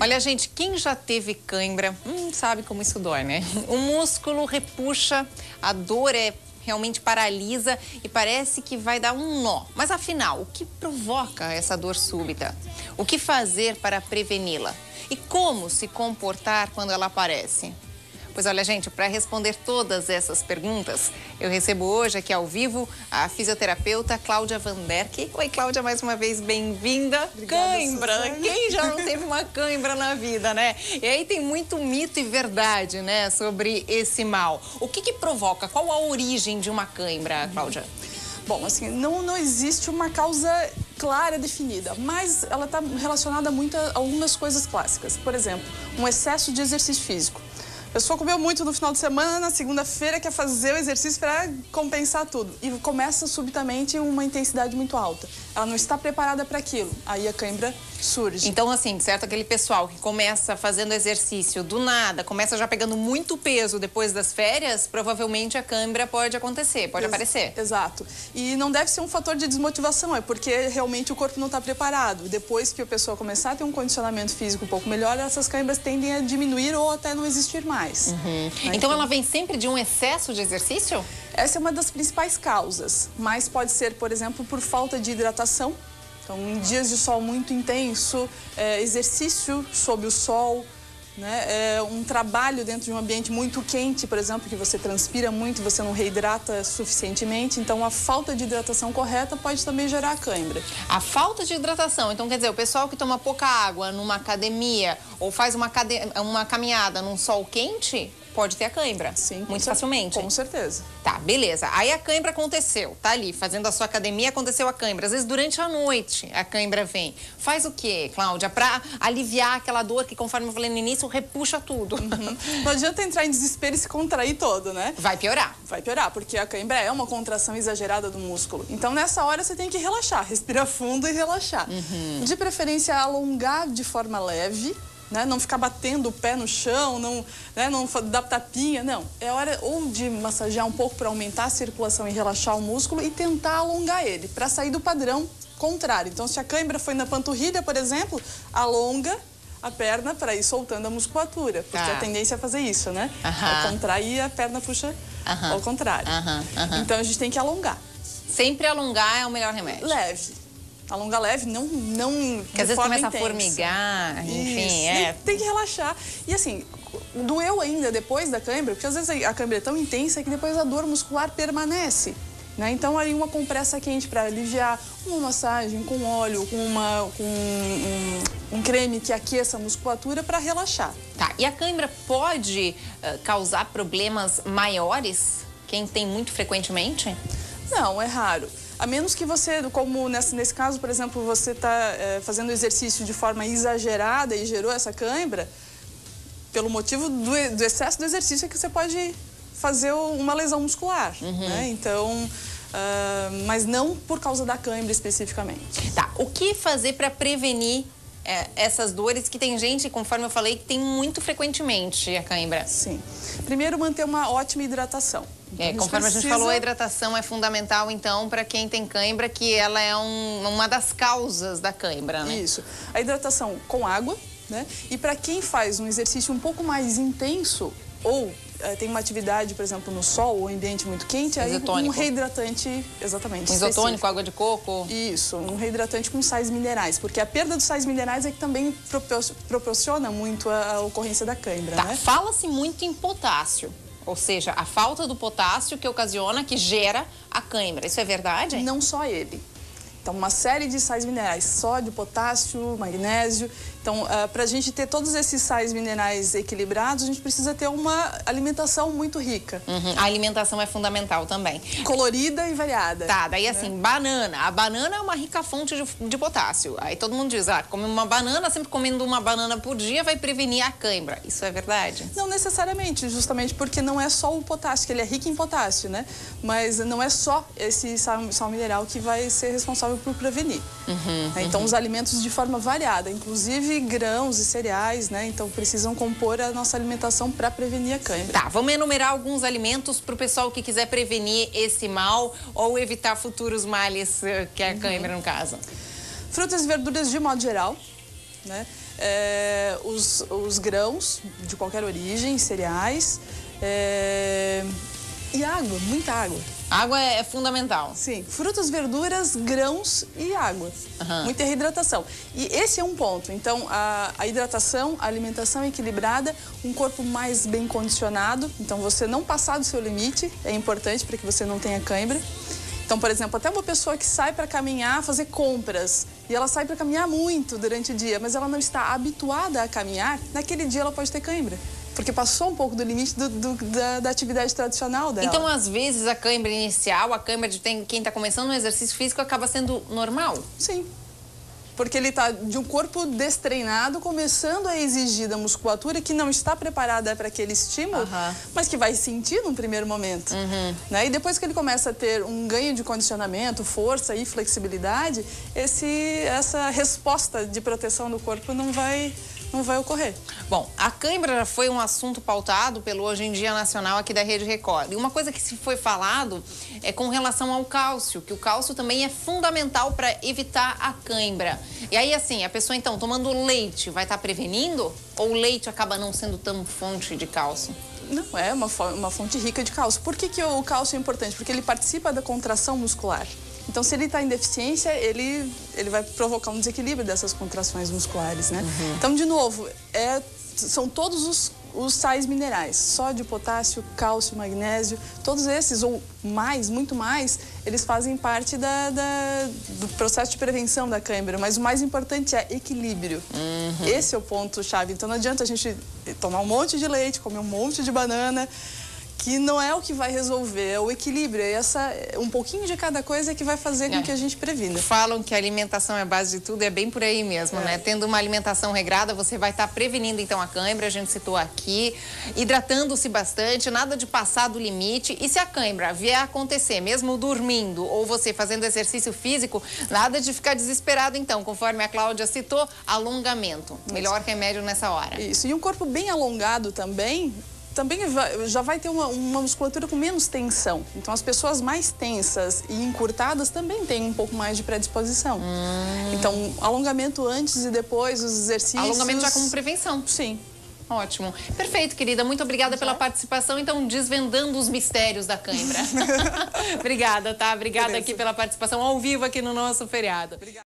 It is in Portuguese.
Olha, gente, quem já teve cãibra, sabe como isso dói, né? O músculo repuxa, a dor realmente paralisa e parece que vai dar um nó. Mas afinal, o que provoca essa dor súbita? O que fazer para preveni-la? E como se comportar quando ela aparece? Pois olha, gente, para responder todas essas perguntas, eu recebo hoje aqui ao vivo a fisioterapeuta Cláudia Vanderck. Oi, Cláudia, mais uma vez bem-vinda. Cãibra, Suzane. Quem já não teve uma cãibra na vida, né? E aí tem muito mito e verdade, né, sobre esse mal. O que provoca? Qual a origem de uma cãibra, Cláudia? Bom, assim, não existe uma causa clara, definida, mas ela está relacionada muito a algumas coisas clássicas. Por exemplo, um excesso de exercício físico. A pessoa comeu muito no final de semana, na segunda-feira quer fazer o exercício para compensar tudo. E começa subitamente uma intensidade muito alta. Ela não está preparada para aquilo. Aí a cãibra surge. Então, assim, certo? Aquele pessoal que começa fazendo exercício do nada, começa já pegando muito peso depois das férias, provavelmente a cãibra pode acontecer, pode aparecer. Exato. E não deve ser um fator de desmotivação, é porque realmente o corpo não está preparado. Depois que a pessoa começar a ter um condicionamento físico um pouco melhor, essas cãibras tendem a diminuir ou até não existir mais. Então ela vem sempre de um excesso de exercício? Essa é uma das principais causas, mas pode ser, por exemplo, por falta de hidratação. Então, em dias de sol muito intenso, exercício sob o sol, né? Um trabalho dentro de um ambiente muito quente, por exemplo, que você transpira muito, você não reidrata suficientemente. Então, a falta de hidratação correta pode também gerar cãibra. A falta de hidratação, então quer dizer, o pessoal que toma pouca água numa academia ou faz uma caminhada num sol quente, pode ter a cãibra. Sim, muito facilmente. Com certeza. Tá, beleza. Aí a cãibra aconteceu, tá ali, fazendo a sua academia, aconteceu a cãibra. Às vezes durante a noite a cãibra vem. Faz o quê, Cláudia? Pra aliviar aquela dor que, conforme eu falei no início, repuxa tudo. Não adianta entrar em desespero e se contrair todo, né? Vai piorar. Vai piorar, porque a cãibra é uma contração exagerada do músculo. Então, nessa hora, você tem que relaxar, respirar fundo e relaxar. De preferência, alongar de forma leve. Né? Não ficar batendo o pé no chão, não dar tapinha, não. É hora ou de massagear um pouco para aumentar a circulação e relaxar o músculo e tentar alongar ele, para sair do padrão contrário. Então, se a cãibra foi na panturrilha, por exemplo, alonga a perna para ir soltando a musculatura, porque a tendência é fazer isso, né? Ao contrair, a perna puxa ao contrário. Então, a gente tem que alongar. Sempre alongar é o melhor remédio. Leve. Alongar leve, não porque às vezes começa a formigar, enfim, Tem que relaxar. E assim, doeu ainda depois da cãibra, porque às vezes a cãibra é tão intensa que depois a dor muscular permanece. Né? Então, aí uma compressa quente para aliviar, uma massagem com óleo, com um creme que aqueça a musculatura para relaxar. Tá, e a cãibra pode causar problemas maiores? Quem tem muito frequentemente? Não, é raro. A menos que você, como nesse caso, por exemplo, você está fazendo exercício de forma exagerada e gerou essa cãibra, pelo motivo do excesso do exercício é que você pode fazer uma lesão muscular, né? Então, mas não por causa da cãibra especificamente. Tá, o que fazer para prevenir essas dores que tem gente, conforme eu falei, que tem muito frequentemente a cãibra? Sim. Primeiro, manter uma ótima hidratação. Conforme a gente falou, a hidratação é fundamental, então, para quem tem cãibra, que ela é uma das causas da cãibra, né? Isso. A hidratação com água, né? E para quem faz um exercício um pouco mais intenso ou tem uma atividade, por exemplo, no sol ou ambiente muito quente, aí um reidratante, exatamente. Um isotônico, água de coco? Isso, um reidratante com sais minerais, porque a perda dos sais minerais é que também proporciona muito a ocorrência da cãibra, tá, né? Fala-se muito em potássio. Ou seja, a falta do potássio que gera a cãibra. Isso é verdade? Não só ele. Então, uma série de sais minerais, sódio, potássio, magnésio. Então, para a gente ter todos esses sais minerais equilibrados, a gente precisa ter uma alimentação muito rica. A alimentação é fundamental também. Colorida e variada. Tá, daí assim, banana. A banana é uma rica fonte de potássio. Aí todo mundo diz, come uma banana, sempre comendo uma banana por dia vai prevenir a cãibra. Isso é verdade? Não necessariamente, justamente porque não é só o potássio, que ele é rico em potássio, né? Mas não é só esse sal mineral que vai ser responsável por prevenir. Então, os alimentos de forma variada, inclusive grãos e cereais, né? Então, precisam compor a nossa alimentação para prevenir a cãibra. Tá, vamos enumerar alguns alimentos para o pessoal que quiser prevenir esse mal ou evitar futuros males, que é a cãibra, no caso. Frutas e verduras de modo geral, né? os grãos de qualquer origem, cereais e água, muita água. Água é fundamental. Sim, frutas, verduras, grãos e água. Muita reidratação. E esse é um ponto. Então, a hidratação, a alimentação equilibrada, um corpo mais bem condicionado. Então, você não passar do seu limite é importante para que você não tenha cãibra. Então, por exemplo, até uma pessoa que sai para caminhar, fazer compras, e ela sai para caminhar muito durante o dia, mas ela não está habituada a caminhar, naquele dia ela pode ter cãibra. Porque passou um pouco do limite da atividade tradicional dela. Então, às vezes, a cãibra inicial, a cãibra de quem está começando no exercício físico, acaba sendo normal? Sim. Porque ele está de um corpo destreinado, começando a exigir da musculatura que não está preparada para aquele estímulo, mas que vai sentir num primeiro momento. Né? E depois que ele começa a ter um ganho de condicionamento, força e flexibilidade, essa resposta de proteção do corpo não vai ocorrer. Bom, a cãibra foi um assunto pautado pelo Hoje em Dia Nacional aqui da Rede Record. E uma coisa que se foi falado é com relação ao cálcio, que o cálcio também é fundamental para evitar a cãibra. E aí, assim, a pessoa, então, tomando leite, vai estar prevenindo? Ou o leite acaba não sendo tão fonte de cálcio? Não, é uma fonte rica de cálcio. Por que o cálcio é importante? Porque ele participa da contração muscular. Então, se ele está em deficiência, ele vai provocar um desequilíbrio dessas contrações musculares, né? Então, de novo, são todos os sais minerais, sódio, potássio, cálcio, magnésio, todos esses, ou mais, muito mais, eles fazem parte do processo de prevenção da cãibra, mas o mais importante é equilíbrio. Esse é o ponto-chave. Então, não adianta a gente tomar um monte de leite, comer um monte de banana, que não é o que vai resolver, é o equilíbrio. Um pouquinho de cada coisa é que vai fazer com que a gente previna. Falam que a alimentação é a base de tudo, é bem por aí mesmo, né? Tendo uma alimentação regrada, você vai estar prevenindo, então, a cãibra, a gente citou aqui, hidratando-se bastante, nada de passar do limite. E se a cãibra vier a acontecer, mesmo dormindo ou você fazendo exercício físico, nada de ficar desesperado, então, conforme a Cláudia citou, alongamento. Melhor remédio nessa hora. Isso, e um corpo bem alongado também já vai ter uma musculatura com menos tensão. Então, as pessoas mais tensas e encurtadas também têm um pouco mais de predisposição. Então, alongamento antes e depois, os exercícios... Alongamento já como prevenção. Sim. Ótimo. Perfeito, querida. Muito obrigada pela participação. Então, desvendando os mistérios da cãibra. Obrigada, tá? Obrigada aqui pela participação ao vivo aqui no nosso feriado. Obrigada.